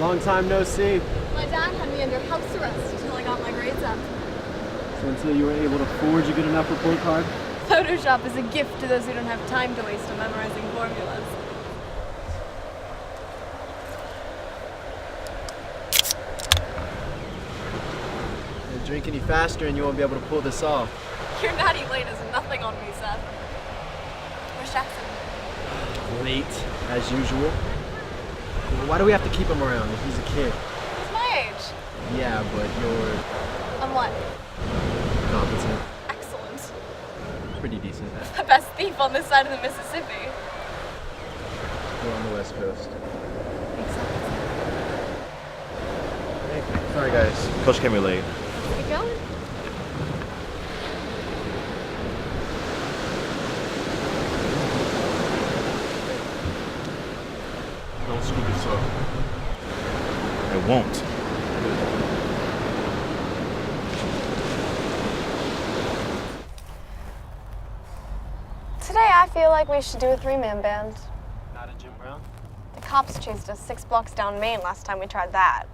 Long time no see. My dad had me under house arrest until I got my grades up. So until you were able to forge a good enough report card? Photoshop is a gift to those who don't have time to waste on memorizing formulas. Don't drink any faster and you won't be able to pull this off. Your natty late is nothing on me, Seth. Where's Jackson? Late, as usual. Why do we have to keep him around if he's a kid? He's my age. Yeah, but you're I'm what? competent. Excellent. Pretty decent. The best thief on this side of the Mississippi. We're on the West Coast. Exactly. Hey, Sorry guys, Coach came in late. Keep going. Don't screw this up. I won't. Today I feel like we should do a three-man band. not a Jim Brown? The cops chased us 6 blocks down Main last time we tried that.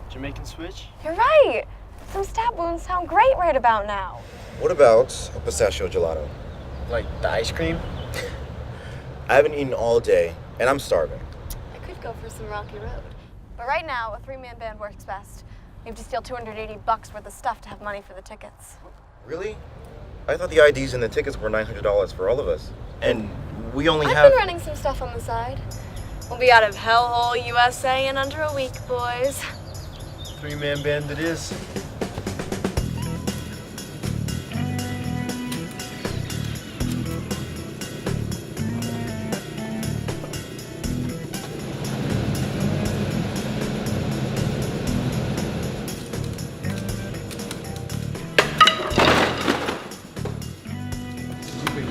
Jamaican switch? You're right. Some stab wounds sound great right about now. What about a pistachio gelato? Like the ice cream? I haven't eaten all day, and I'm starving. I could go for some Rocky Road. But right now, a three-man band works best. We have to steal $280 worth of stuff to have money for the tickets. Really? I thought the IDs and the tickets were $900 for all of us. And we only I've have... been running some stuff on the side. We'll be out of hellhole USA in under a week, boys. Three-man band it is.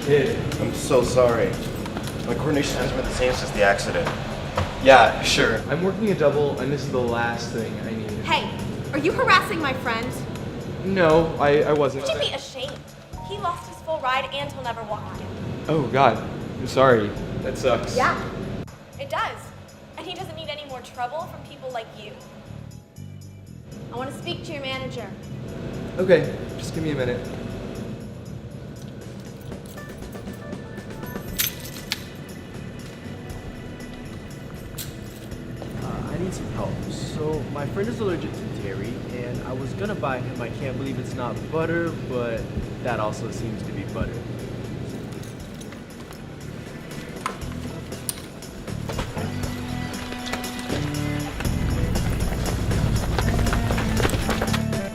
Kid. I'm so sorry. My coordination hasn't been the same since the accident. Yeah, sure. I'm working a double, and this is the last thing I need. Hey, are you harassing my friend? No, I wasn't. You should be ashamed. He lost his full ride and he'll never walk again. Oh, God. I'm sorry. That sucks. Yeah, it does. And he doesn't need any more trouble from people like you. I want to speak to your manager. Okay, just give me a minute. I need some help. So my friend is allergic to dairy, and I was gonna buy him I can't believe it's not butter, but that also seems to be butter.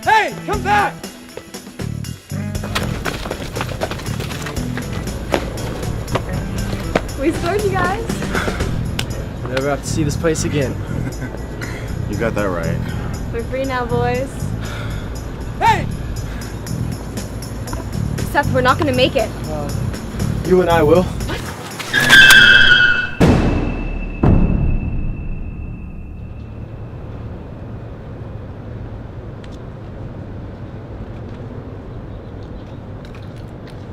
Hey, come back! We scored, you guys. I'll never have to see this place again. You got that right. We're free now, boys. Hey! Seth, we're not gonna make it. You and I will.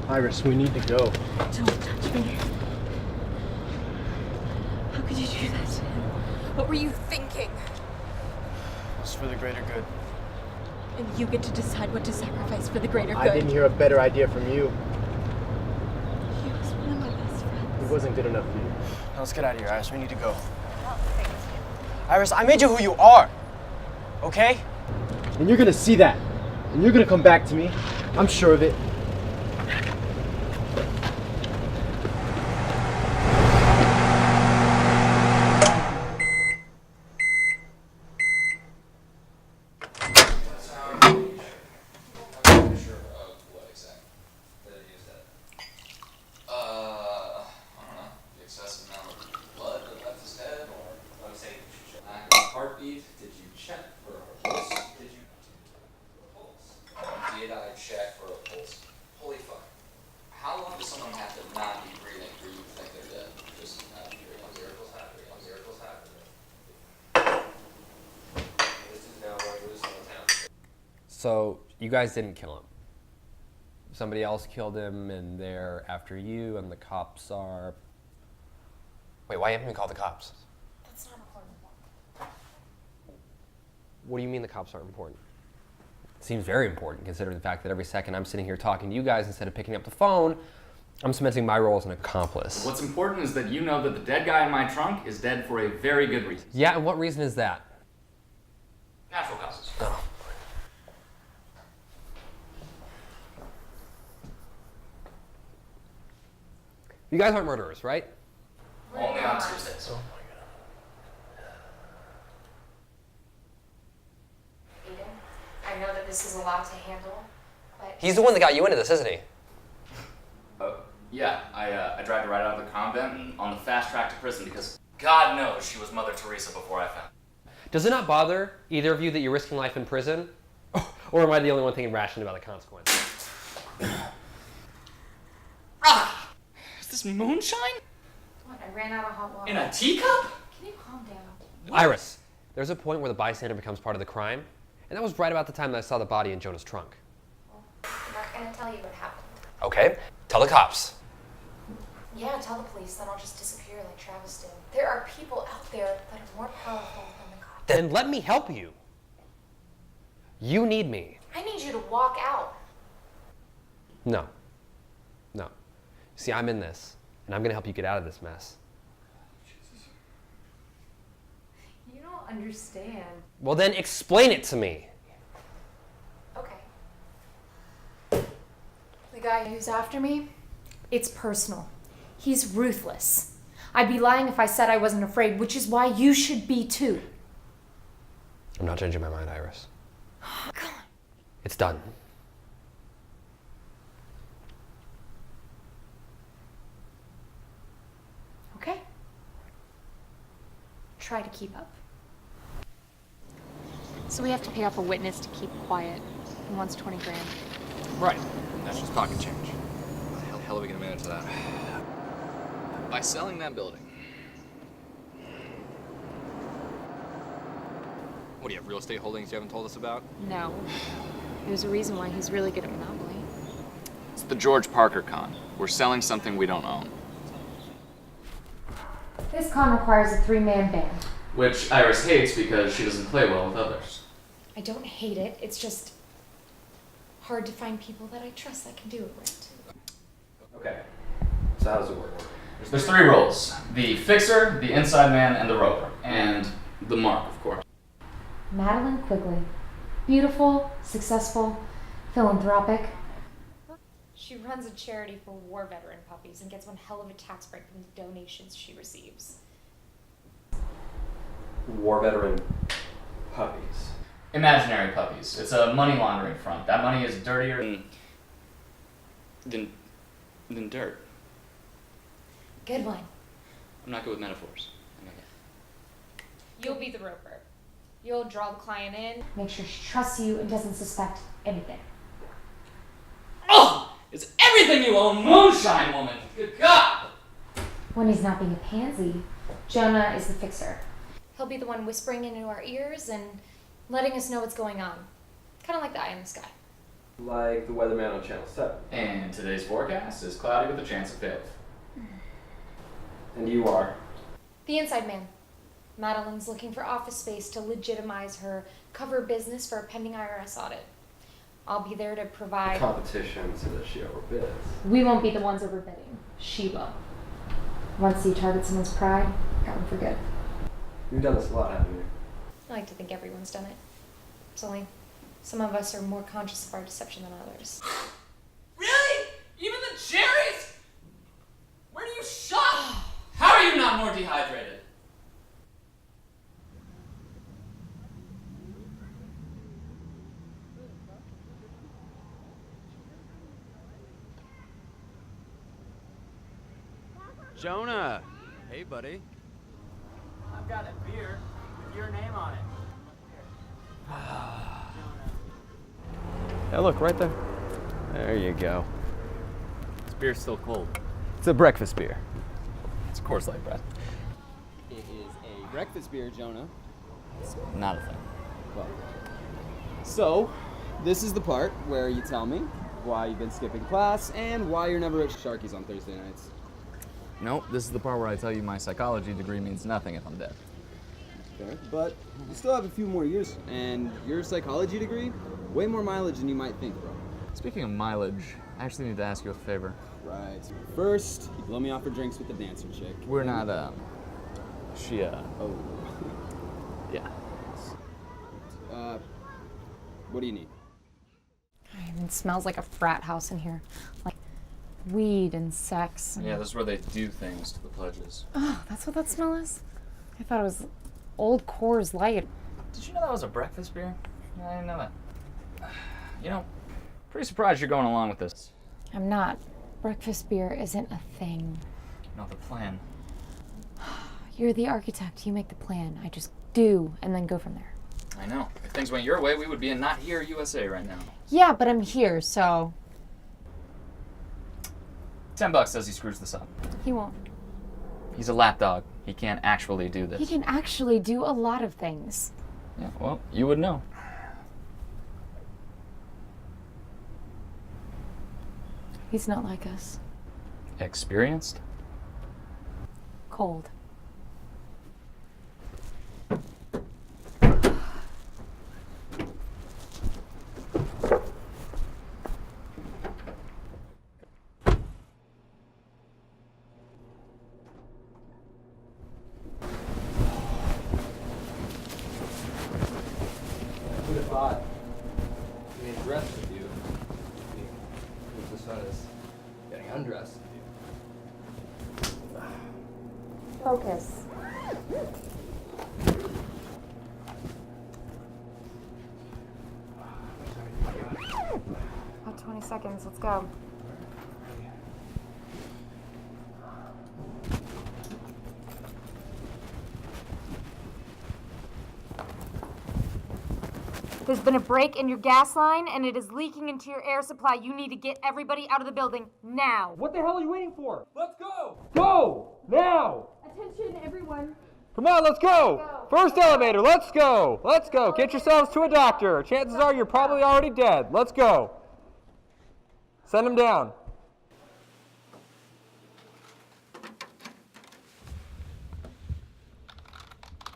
Iris, we need to go. Don't touch me. How could you do that to him? What were you thinking? It's for the greater good. And you get to decide what to sacrifice for the greater good. I didn't hear a better idea from you. He was one of my best friends. It wasn't good enough for you. Now let's get out of here, Iris. We need to go. Well, thank you. Iris, I made you who you are. Okay? And you're gonna see that. And you're gonna come back to me. I'm sure of it. Heartbeat? Did you check for a pulse? Did you for a pulse? Did I check for a pulse? Holy fuck. How long does someone have to not be breathing for you to think they're dead? Just not be breathing. Miracles happen. Miracles happen. This is now going loose on the town. So you guys didn't kill him. Somebody else killed him and they're after you and the cops are... Wait, why haven't we called the cops? That's not important. What do you mean the cops aren't important? It seems very important considering the fact that every second I'm sitting here talking to you guys instead of picking up the phone, I'm cementing my role as an accomplice. What's important is that you know that the dead guy in my trunk is dead for a very good reason. Yeah, and what reason is that? Natural causes. Oh. You guys aren't murderers, right? Only on Tuesdays. Aiden, I know that this is a lot to handle, but... He's the one that got you into this, isn't he? Yeah, I dragged her right out of the convent and on the fast track to prison because God knows she was Mother Teresa before I found her. Does it not bother either of you that you're risking life in prison? Or am I the only one thinking rationally about the consequences? Is this moonshine? What, I ran out of hot water. In a teacup? Can you calm down? Iris, there's a point where the bystander becomes part of the crime, and that was right about the time that I saw the body in Jonah's trunk. Well, I'm not gonna tell you what happened. Okay, tell the cops. Yeah, tell the police, then I'll just disappear like Travis did. There are people out there that are more powerful than the cops. Then let me help you. You need me. I need you to walk out. No. No. See, I'm in this, and I'm gonna help you get out of this mess. You don't understand. Well, then explain it to me. Okay. The guy who's after me, it's personal. He's ruthless. I'd be lying if I said I wasn't afraid, which is why you should be too. I'm not changing my mind, Iris. Come on. It's done. Okay. Try to keep up. So we have to pay off a witness to keep quiet. He wants 20 grand. Right. That's just pocket change. How the hell are we gonna manage that? By selling that building. What do you have, real estate holdings you haven't told us about? No. There's a reason why he's really good at Monopoly. It's the George Parker con. We're selling something we don't own. This con requires a 3-man band. Which Iris hates because she doesn't play well with others. I don't hate it, it's just hard to find people that I trust that can do it right. Okay. So how does it work? There's 3 roles. The fixer, the inside man, and the roper. And the mark, of course. Madeline Quigley. Beautiful, successful, philanthropic. She runs a charity for war veteran puppies and gets one hell of a tax break from the donations she receives. War veteran puppies. Imaginary puppies. It's a money laundering front. That money is dirtier than dirt. Good one. I'm not good with metaphors. I know that. You'll be the roper. You'll draw the client in, make sure she trusts you and doesn't suspect anything. Oh! It's everything you own, moonshine woman! Good God! When he's not being a pansy, Jonah is the fixer. He'll be the one whispering into our ears and letting us know what's going on. Kind of like the eye in the sky. Like the weatherman on Channel 7. And today's forecast is cloudy with a chance of hail. And you are? The inside man. Madeline's looking for office space to legitimize her cover business for a pending IRS audit. I'll be there to provide Competition so that she overbids. We won't be the ones overbidding. She will. Once you target someone's pride, got them for good. You've done this a lot, haven't you? I like to think everyone's done it. It's only some of us are more conscious of our deception than others. Really? Even the cherries? Where do you shop? How are you not more dehydrated? Jonah! Hey, buddy. I've got a beer with your name on it. Yeah, look, right there. There you go. This beer's still cold. It's a breakfast beer. It's Coors Light, Brad. It is a breakfast beer, Jonah. It's not a thing. Well, so this is the part where you tell me why you've been skipping class and why you're never at Sharky's on Thursday nights. Nope, this is the part where I tell you my psychology degree means nothing if I'm dead. Fair, but you still have a few more years, and your psychology degree, way more mileage than you might think, bro. Speaking of mileage, I actually need to ask you a favor. Right. First, you blow me off for drinks with the dancer chick. We're not, Oh. yeah. What do you need? It smells like a frat house in here. Like weed and sex. Yeah, this is where they do things to the pledges. Oh, that's what that smell is? I thought it was old Coors Light. Did you know that was a breakfast beer? Yeah, I didn't know that. You know, pretty surprised you're going along with this. I'm not. Breakfast beer isn't a thing. Not the plan. You're the architect. You make the plan. I just do and then go from there. I know. If things went your way, we would be in Not Here, USA right now. Yeah, but I'm here, so... $10 says he screws this up. He won't. He's a lapdog. He can't actually do this. He can actually do a lot of things. Yeah, well, you would know. He's not like us. Experienced? Cold. Who'd have thought? Getting dressed with you. The sun is getting undressed with you. Focus. About 20 seconds. Let's go. There's been a break in your gas line, and it is leaking into your air supply. You need to get everybody out of the building now. What the hell are you waiting for? Let's go! Go! Now! Attention, everyone. Come on, let's go! First elevator, let's go! Let's go! Get yourselves to a doctor. Chances are you're probably already dead. Let's go. Send him down.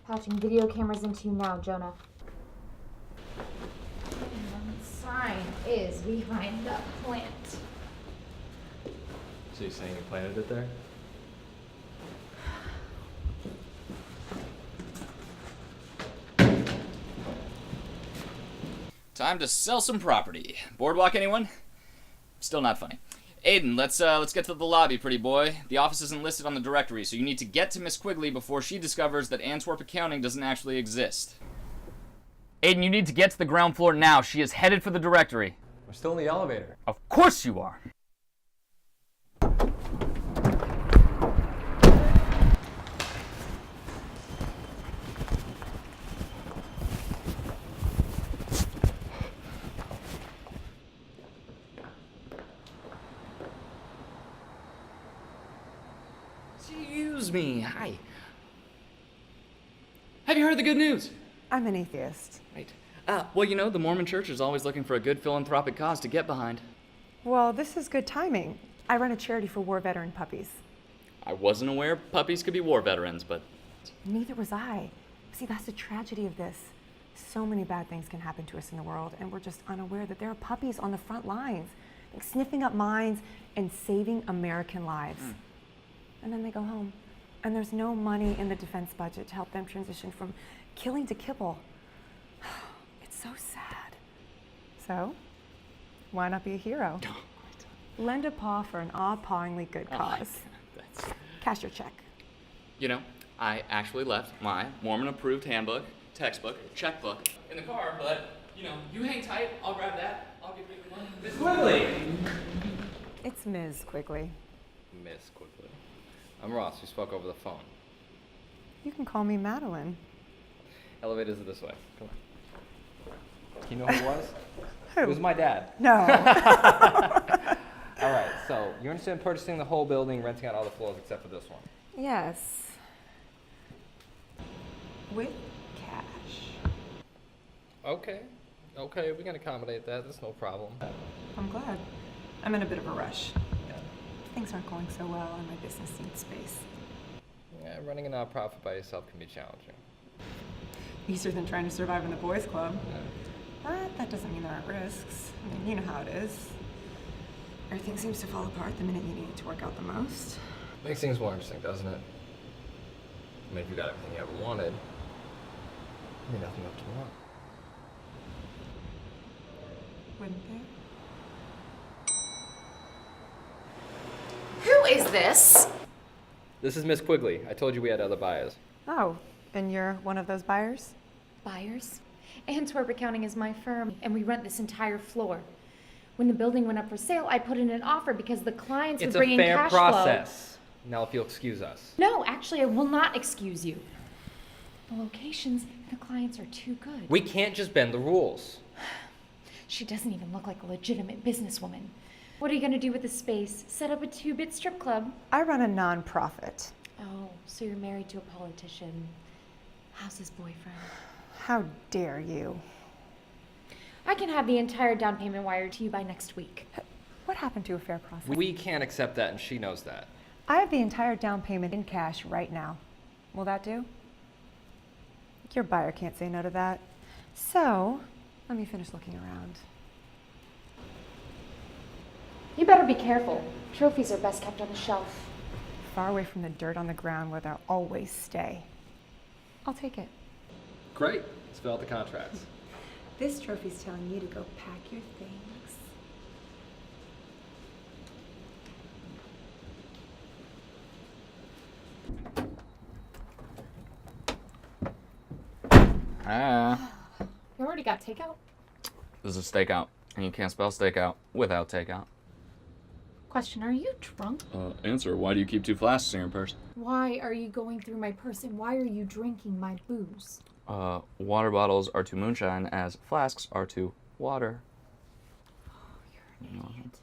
Patching video cameras into you now, Jonah. Sign is behind the plant. So you're saying you planted it there? Time to sell some property. Boardwalk, anyone? Still not funny. Aiden, let's get to the lobby, pretty boy. The office isn't listed on the directory, so you need to get to Miss Quigley before she discovers that Antwerp Accounting doesn't actually exist. Aiden, you need to get to the ground floor now. She is headed for the directory. We're still in the elevator. Of course you are. Excuse me. Hi. Have you heard the good news? I'm an atheist. Right. Well, you know, the Mormon Church is always looking for a good philanthropic cause to get behind. Well, this is good timing. I run a charity for war veteran puppies. I wasn't aware puppies could be war veterans, but... Neither was I. See, that's the tragedy of this. So many bad things can happen to us in the world, and we're just unaware that there are puppies on the front lines, like sniffing up mines and saving American lives. And then they go home, and there's no money in the defense budget to help them transition from killing to kibble. It's so sad. So, why not be a hero? Lend a paw for an awe-pawingly good cause. Cash your check. You know, I actually left my Mormon-approved handbook, textbook, checkbook in the car, but, you know, you hang tight. I'll grab that. I'll give you the money. Miss Quigley! It's Ms. Quigley. Miss Quigley. I'm Ross, who spoke over the phone. You can call me Madeline. Elevators are this way. Come on. You know who it was? Who? It was my dad. No. All right, so you're interested in purchasing the whole building, renting out all the floors except for this one? Yes. With cash. Okay. Okay, we can accommodate that. That's no problem. I'm glad. I'm in a bit of a rush. Things aren't going so well and my business needs space. Yeah, running a nonprofit by yourself can be challenging. Easier than trying to survive in the boys' club. But that doesn't mean there aren't risks. I mean, you know how it is. Everything seems to fall apart the minute you need it to work out the most. Makes things more interesting, doesn't it? I mean, if you got everything you ever wanted, there'd be nothing left to want. Wouldn't there? Who is this? This is Miss Quigley. I told you we had other buyers. Oh, and you're one of those buyers? Buyers? Antwerp Accounting is my firm, and we rent this entire floor. When the building went up for sale, I put in an offer because the clients would bring in cash flow. It's a fair process. Now, if you'll excuse us. No, actually, I will not excuse you. The locations and the clients are too good. We can't just bend the rules. She doesn't even look like a legitimate businesswoman. What are you going to do with the space? Set up a 2-bit strip club? I run a non-profit. Oh, so you're married to a politician. How's his boyfriend? How dare you? I can have the entire down payment wired to you by next week. What happened to a fair process? We can't accept that, and she knows that. I have the entire down payment in cash right now. Will that do? Your buyer can't say no to that. So, let me finish looking around. You better be careful. Trophies are best kept on the shelf. Far away from the dirt on the ground where they'll always stay. I'll take it. Great. Let's fill out the contracts. This trophy's telling you to go pack your things. You already got takeout? This is stakeout, and you can't spell stakeout without takeout. Question, are you drunk? Answer, why do you keep 2 flasks in your purse? Why are you going through my purse and why are you drinking my booze? Water bottles are to moonshine as flasks are to water. You're an idiot.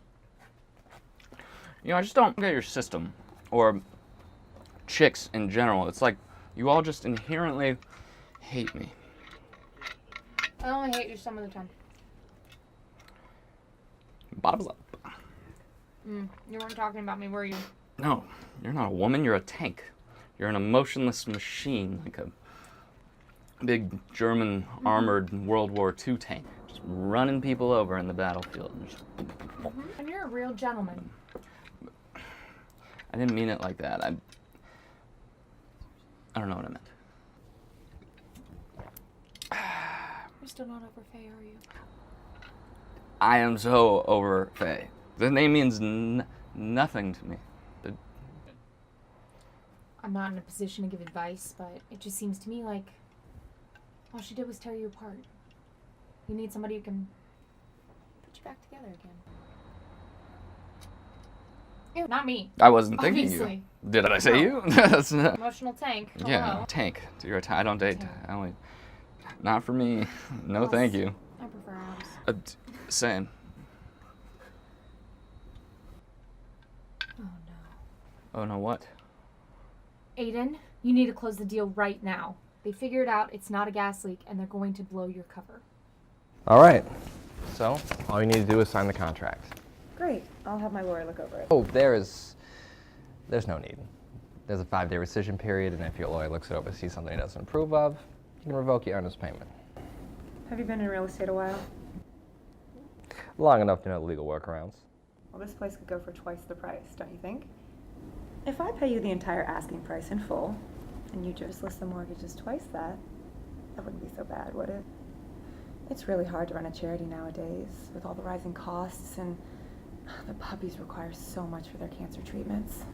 You know, I just don't get your system. Or chicks in general. It's like you all just inherently hate me. I only hate you some of the time. Bottoms up. You weren't talking about me, were you? No, you're not a woman, you're a tank. You're an emotionless machine, like a big German armored World War II tank. Just running people over in the battlefield. And just... And you're a real gentleman. I didn't mean it like that. I don't know what I meant. You're still not over Faye, are you? I am so over Faye. The name means nothing to me. I'm not in a position to give advice, but it just seems to me like all she did was tear you apart. You need somebody who can put you back together again. Yeah, not me. I wasn't thinking Obviously. you. Did I say No. you? That's not... Emotional tank. Yeah, Hello. tank. You're a I don't date. Tank. I only... Not for me. No, Plus, thank you. I prefer abs. Same. Oh no. Oh no, what? Aiden, you need to close the deal right now. They figured out it's not a gas leak and they're going to blow your cover. All right. So, all you need to do is sign the contracts. Great. I'll have my lawyer look over it. Oh, there's no need. There's a 5-day rescission period, and if your lawyer looks it over and sees something he doesn't approve of, you can revoke your earnest payment. Have you been in real estate a while? Long enough to know the legal workarounds. Well, this place could go for twice the price, don't you think? If I pay you the entire asking price in full, and you just list the mortgages twice that wouldn't be so bad, would it? It's really hard to run a charity nowadays with all the rising costs, and the puppies require so much for their cancer treatments.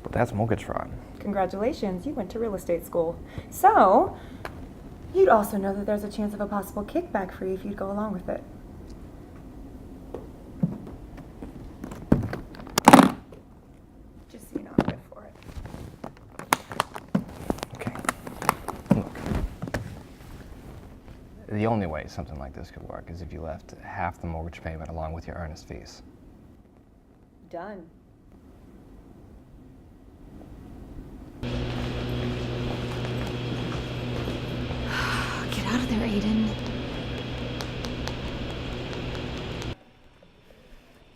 But that's mortgage fraud. Congratulations, you went to real estate school. So, you'd also know that there's a chance of a possible kickback for you if you'd go along with it. Just so you know, I'm good for it. Okay. Look. The only way something like this could work is if you left half the mortgage payment along with your earnest fees. Done. Get out of there, Aiden.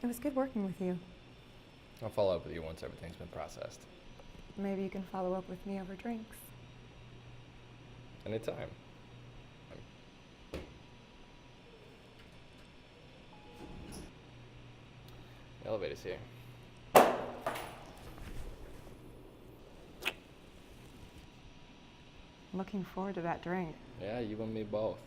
It was good working with you. I'll follow up with you once everything's been processed. Maybe you can follow up with me over drinks. Anytime. Elevator's here. Looking forward to that drink. Yeah, you and me both.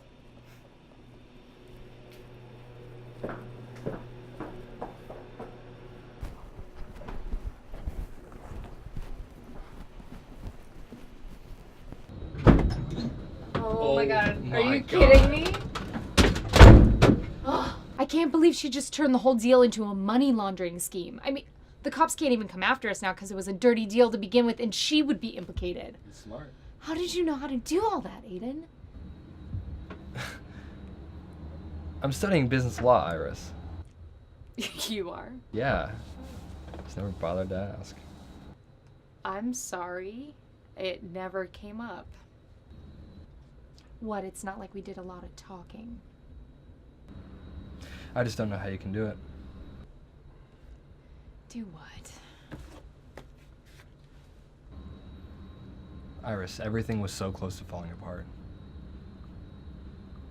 Oh my god. Are my you God. kidding me? Oh, I can't believe she just turned the whole deal into a money laundering scheme. I mean, the cops can't even come after us now because it was a dirty deal to begin with, and she would be implicated. Smart. How did you know how to do all that, Aiden? I'm studying business law, Iris. You are? Yeah. Just never bothered to ask. I'm sorry. It never came up. What, it's not like we did a lot of talking. I just don't know how you can do it. Do what? Iris, everything was so close to falling apart.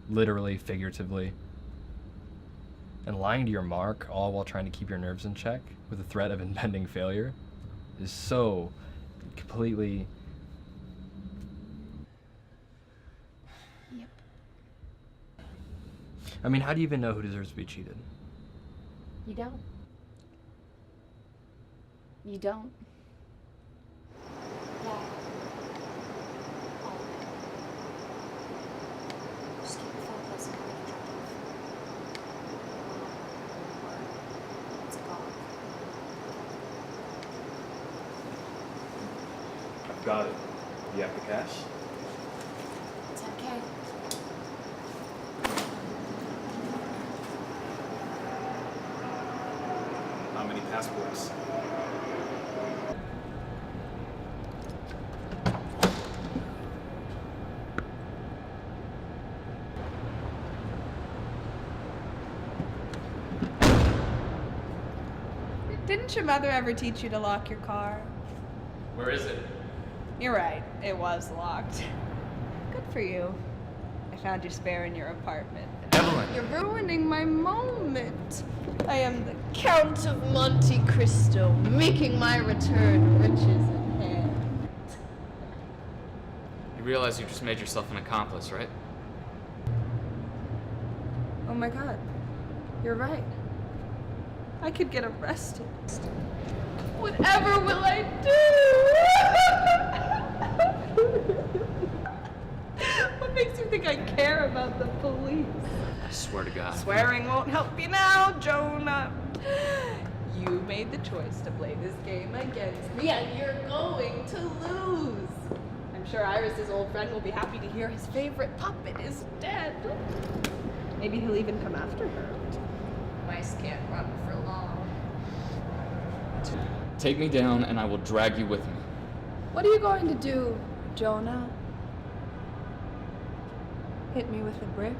Literally, figuratively. And lying to your mark, all while trying to keep your nerves in check with the threat of impending failure, is so completely... Yep. I mean, how do you even know who deserves to be cheated? You don't. You don't. Yeah. Just keep your phone close and I'm gonna drop off. It's gone. I've got it. You have the cash? It's okay. How many passports? Didn't your mother ever teach you to lock your car? Where is it? You're right, it was locked. Good for you. I found your spare in your apartment. Evelyn! You're ruining my moment. I am the Count of Monte Cristo, making my return, riches in hand. You realize you just made yourself an accomplice, right? Oh my god, you're right. I could get arrested. Whatever will I do? What makes you think I care about the police? I swear to God. Swearing won't help you now, Jonah. You made the choice to play this game against me, and you're going to lose. I'm sure Iris's old friend will be happy to hear his favorite puppet is dead. Maybe he'll even come after her. Mice can't run for long. Take me down and I will drag you with me. What are you going to do, Jonah? Hit me with a brick?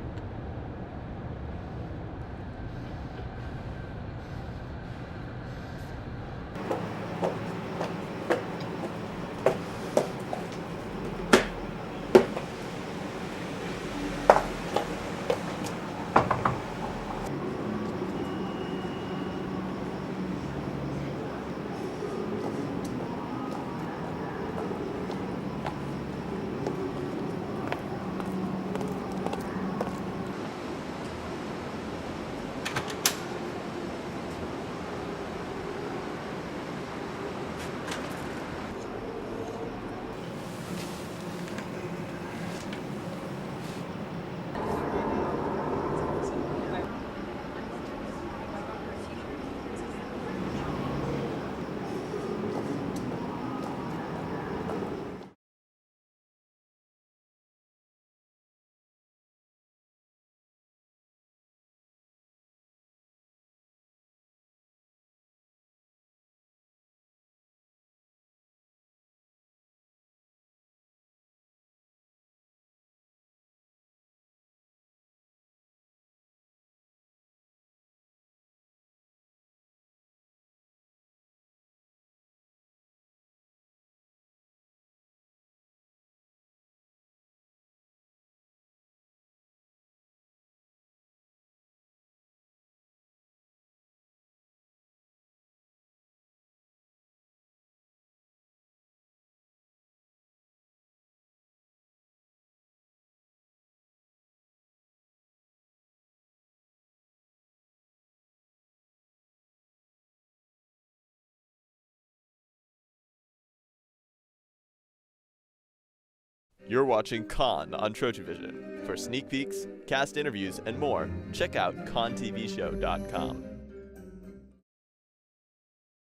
You're watching Con on Trojanvision. For sneak peeks, cast interviews, and more, check out contvshow.com.